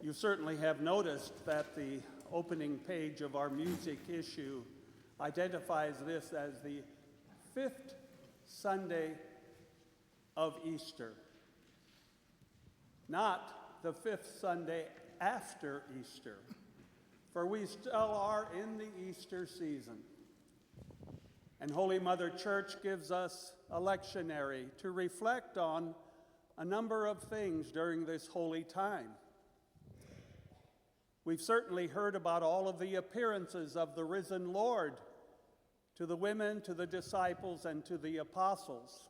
You certainly have noticed that the opening page of our music issue identifies this as the fifth Sunday of Easter, not the fifth Sunday after Easter, for we still are in the Easter season. And Holy Mother Church gives us a lectionary to reflect on a number of things during this holy time. We've certainly heard about all of the appearances of the risen Lord to the women, to the disciples, and to the apostles.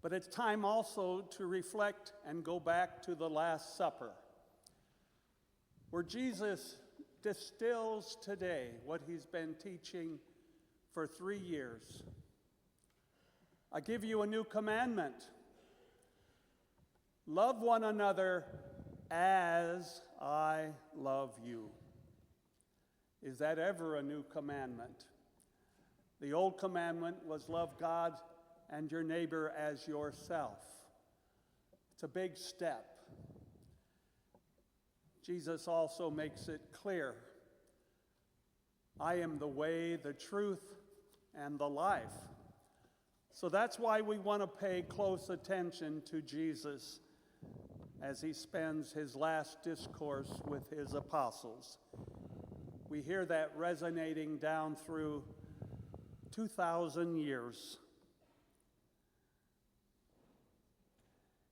But it's time also to reflect and go back to the Last Supper, where Jesus distills today what he's been teaching for 3 years. I give you a new commandment. Love one another as I love you. Is that ever a new commandment? The old commandment was love God and your neighbor as yourself. It's a big step. Jesus also makes it clear, I am the way, the truth, and the life. So that's why we want to pay close attention to Jesus as he spends his last discourse with his apostles. We hear that resonating down through 2,000 years.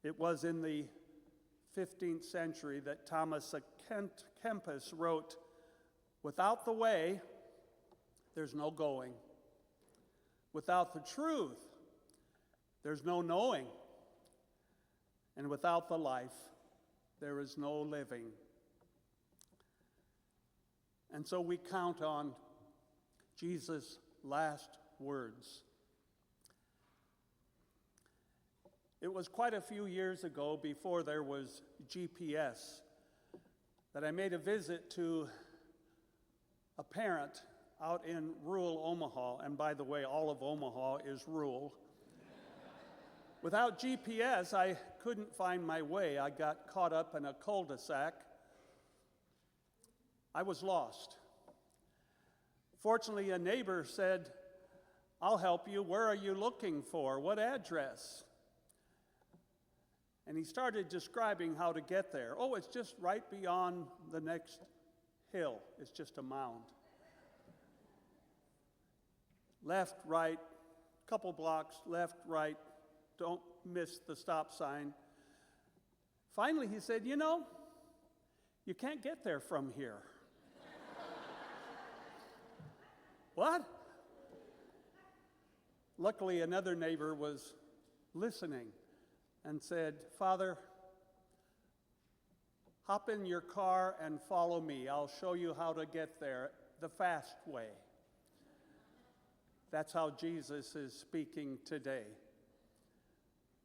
It was in the 15th century that Thomas à Kempis wrote, "Without the way, there's no going. Without the truth, there's no knowing. And without the life, there is no living." And so we count on Jesus' last words. It was quite a few years ago, before there was GPS, that I made a visit to a parent out in rural Omaha. And by the way, all of Omaha is rural. Without GPS, I couldn't find my way. I got caught up in a cul-de-sac. I was lost. Fortunately, a neighbor said, "I'll help you. Where are you looking for? What address?" And he started describing how to get there. "Oh, it's just right beyond the next hill. It's just a mound. Left, right, couple blocks, left, right. Don't miss the stop sign." Finally, he said, "You know, you can't get there from here." What? Luckily, another neighbor was listening and said, "Father, hop in your car and follow me. I'll show you how to get there the fast way." That's how Jesus is speaking today.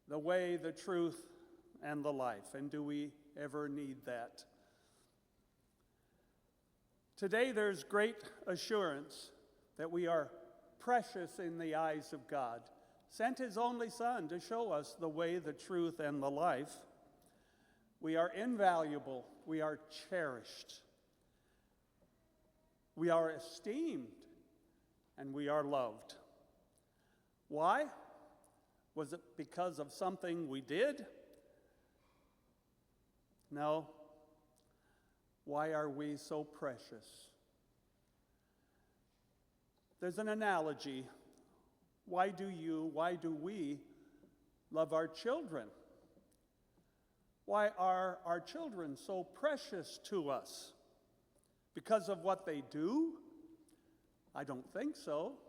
The way, the truth, and the life. And do we ever need that? Today there's great assurance that we are precious in the eyes of God. Sent his only Son to show us the way, the truth, and the life. We are invaluable. We are cherished. We are esteemed. And we are loved. Why? Was it because of something we did? No. Why are we so precious? There's an analogy. Why do we love our children? Why are our children so precious to us? Because of what they do? I don't think so.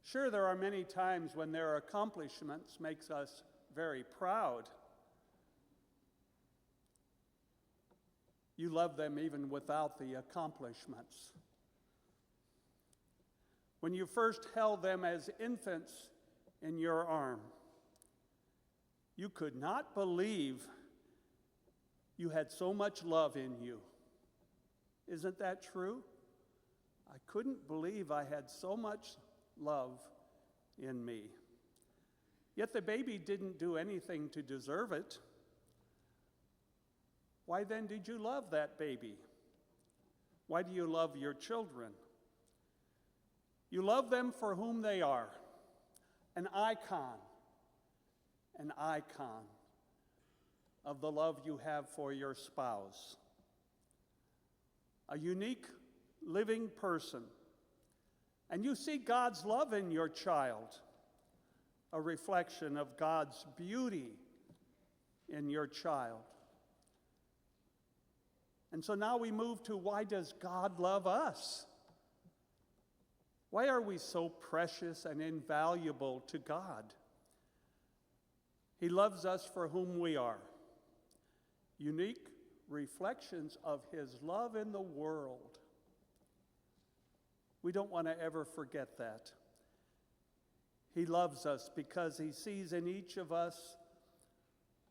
Sure, there are many times when their accomplishments makes us very proud. You love them even without the accomplishments. When you first held them as infants in your arm, you could not believe you had so much love in you. Isn't that true? I couldn't believe I had so much love in me. Yet the baby didn't do anything to deserve it. Why then did you love that baby? Why do you love your children? You love them for whom they are, an icon of the love you have for your spouse. A unique living person. And you see God's love in your child, a reflection of God's beauty in your child. And so now we move to, why does God love us? Why are we so precious and invaluable to God? He loves us for whom we are. Unique reflections of his love in the world. We don't want to ever forget that. He loves us because he sees in each of us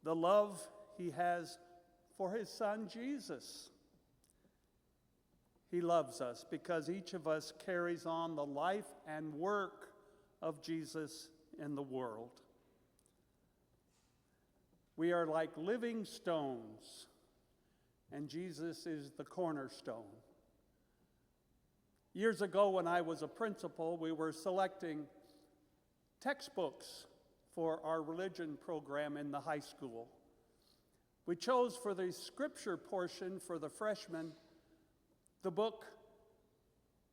the love he has for his son Jesus. He loves us because each of us carries on the life and work of Jesus in the world. We are like living stones, and Jesus is the cornerstone. Years ago, when I was a principal, we were selecting textbooks for our religion program in the high school. We chose for the scripture portion for the freshmen the book,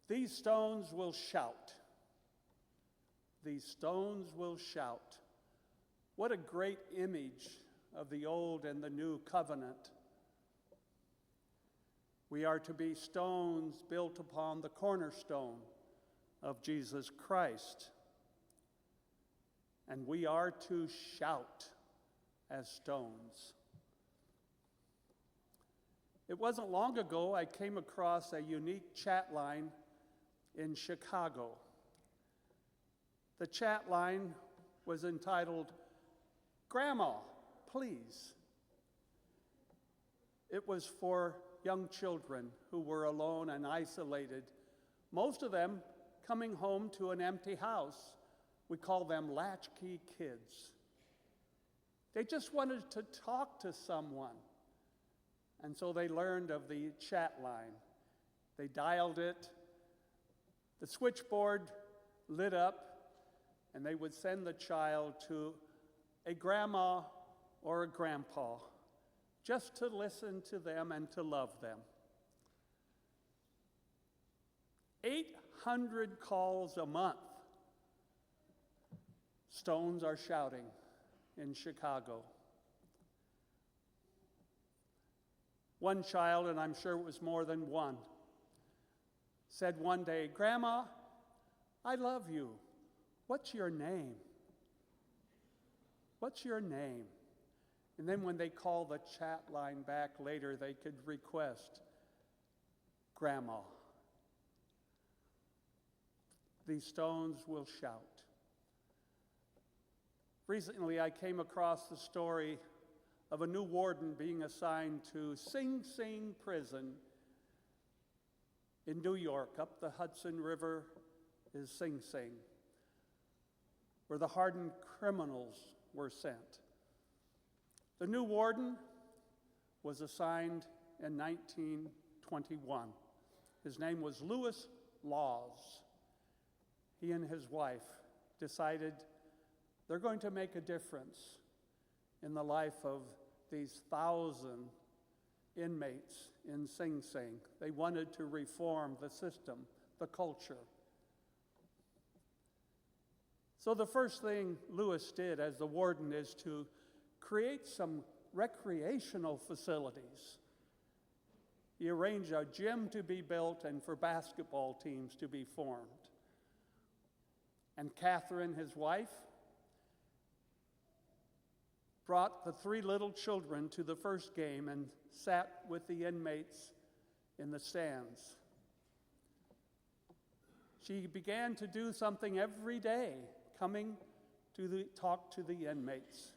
These Stones Will Shout. These Stones Will Shout. What a great image of the old and the new covenant. We are to be stones built upon the cornerstone of Jesus Christ. And we are to shout as stones. It wasn't long ago I came across a unique chat line in Chicago. The chat line was entitled, "Grandma, Please." It was for young children who were alone and isolated, most of them coming home to an empty house. We call them latchkey kids. They just wanted to talk to someone. And so they learned of the chat line. They dialed it. The switchboard lit up, and they would send the child to a grandma or a grandpa just to listen to them and to love them. 800 calls a month. Stones are shouting in Chicago. One child, and I'm sure it was more than one, said one day, "Grandma, I love you. What's your name? What's your name?" And then when they call the chat line back later, they could request, "Grandma." These stones will shout. Recently, I came across the story of a new warden being assigned to Sing Sing Prison in New York. Up the Hudson River is Sing Sing, where the hardened criminals were sent. The new warden was assigned in 1921. His name was Louis Laws. He and his wife decided they're going to make a difference in the life of these 1,000 inmates in Sing Sing. They wanted to reform the system, the culture. So the first thing Louis did as the warden is to create some recreational facilities. He arranged a gym to be built and for basketball teams to be formed. And Catherine, his wife, brought the 3 little children to the first game and sat with the inmates in the stands. She began to do something every day, coming to talk to the inmates,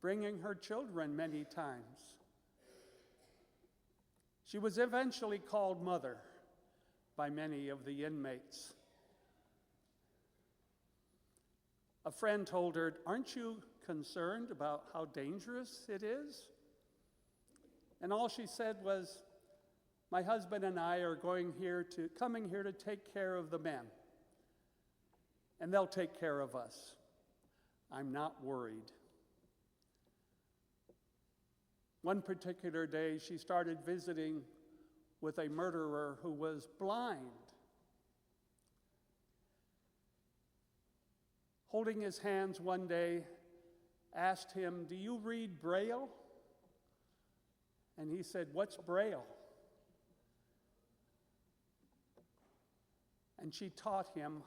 bringing her children many times. She was eventually called Mother by many of the inmates. A friend told her, "Aren't you concerned about how dangerous it is?" And all she said was, my husband and I are coming here to take care of the men. And they'll take care of us. I'm not worried. One particular day, she started visiting with a murderer who was blind. Holding his hands one day, asked him, do you read Braille? And he said, what's Braille? And she taught him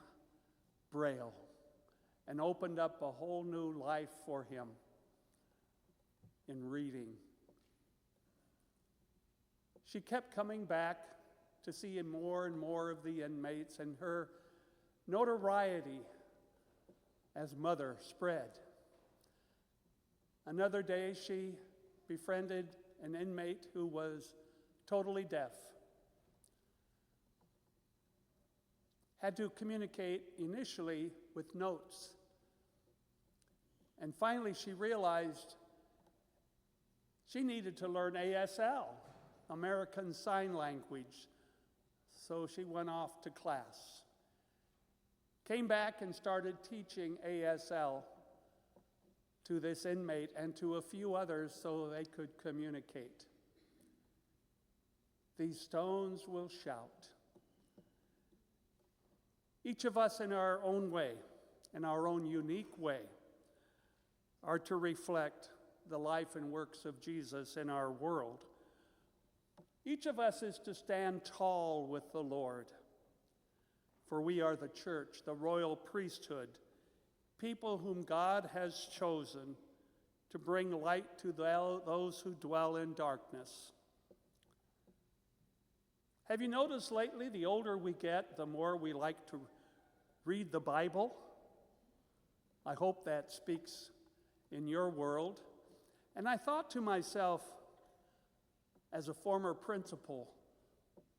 Braille and opened up a whole new life for him in reading. She kept coming back to see more and more of the inmates, and her notoriety as mother spread. Another day, she befriended an inmate who was totally deaf. Had to communicate initially with notes. And finally, she realized she needed to learn ASL, American Sign Language. So she went off to class. Came back and started teaching ASL to this inmate and to a few others so they could communicate. These stones will shout. Each of us in our own way, in our own unique way, are to reflect the life and works of Jesus in our world. Each of us is to stand tall with the Lord, for we are the church, the royal priesthood, people whom God has chosen to bring light to those who dwell in darkness. Have you noticed lately, the older we get, the more we like to read the Bible? I hope that speaks in your world. And I thought to myself, as a former principal,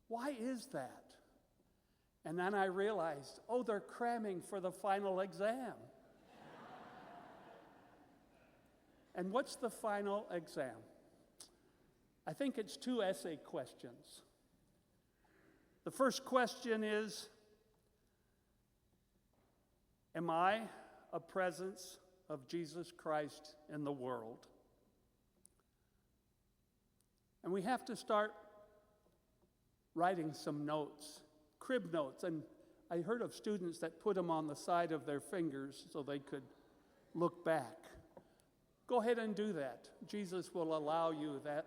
why is that? And then I realized, they're cramming for the final exam. And what's the final exam? I think it's 2 essay questions. The first question is, am I a presence of Jesus Christ in the world? And we have to start writing some notes, crib notes. And I heard of students that put them on the side of their fingers so they could look back. Go ahead and do that. Jesus will allow you that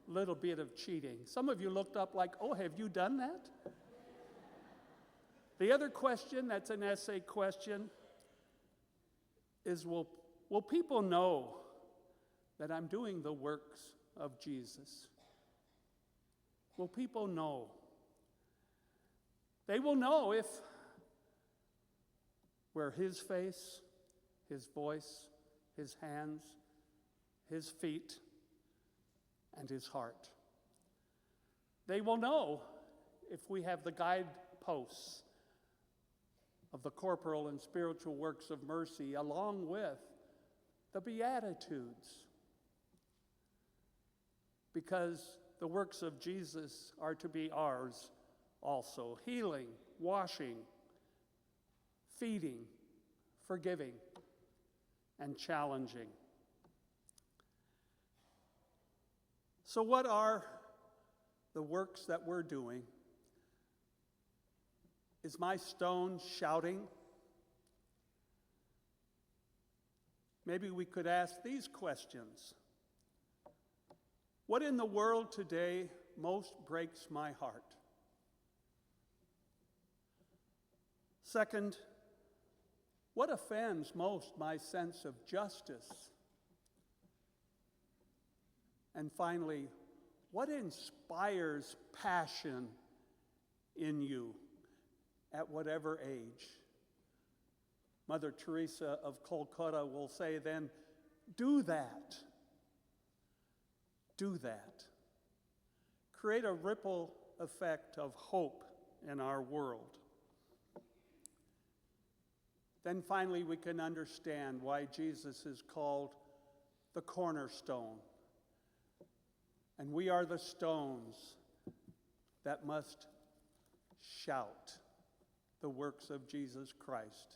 little bit of cheating. Some of you looked up like, have you done that? The other question, that's an essay question, is will people know that I'm doing the works of Jesus? Will people know? They will know if we're his face, his voice, his hands, his feet, and his heart. They will know if we have the guideposts of the corporal and spiritual works of mercy along with the Beatitudes. Because the works of Jesus are to be ours also. Healing, washing, feeding, forgiving, and challenging. So what are the works that we're doing? Is my stone shouting? Maybe we could ask these questions. What in the world today most breaks my heart? Second, what offends most my sense of justice? And finally, what inspires passion in you at whatever age? Mother Teresa of Calcutta will say then, do that. Do that. Create a ripple effect of hope in our world. Then finally, we can understand why Jesus is called the cornerstone And we are the stones that must shout the works of Jesus Christ.